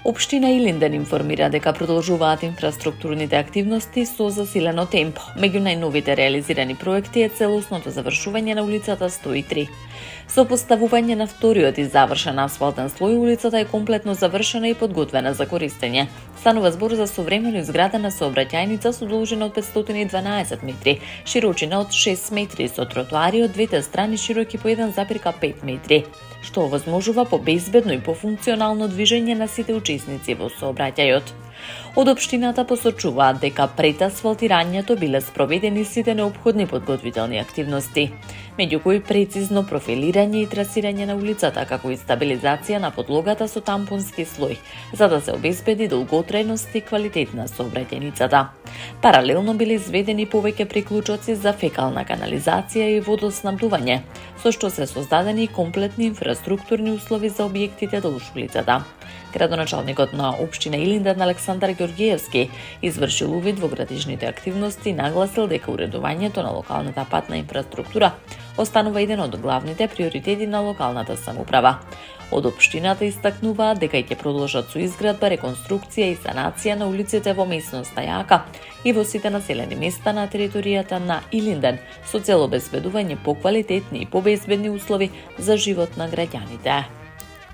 Општина Илинден информира дека продолжуваат инфраструктурните активности со засилено темпо. Меѓу најновите реализирани проекти е целосното завршување на улицата 103. Со поставување на вториот и завршен асфалтен слој, улицата е комплетно завршена и подготвена за користење. Станува збор за современо изградена сообраќајница со должина од 512 метри, широчина од 6 метри, со тротоари од двете страни широки по 1,5 метри, што овозможува побезбедно и пофункционално движење на сите учесници во сообраќајот. Од општината посочуваат дека пред асфалтирањето биле спроведени сите неопходни подготвителни активности, меѓу кои прецизно профилирање и трасирање на улицата, како и стабилизација на подлогата со тампонски слој, за да се обезбеди долготрајност и квалитет на сообраќајницата. Паралелно биле изведени повеќе приклучоци за фекална канализација и водоснабдување, со што се создадени комплетни инфраструктурни услови за објектите долж улицата. Градоначалникот на општина Илинден Александар Ѓорѓиевски извршил увид во градежните активности и нагласил дека уредувањето на локалната патна инфраструктура останува еден од главните приоритети на локалната самоуправа. Од општината истакнуваат дека ќе продолжат со изградба, реконструкција и санација на улиците во местноста Јака и во сите населени места на територијата на Илинден со цел обезбедување поквалитетни и побезбедни услови за живот на граѓаните.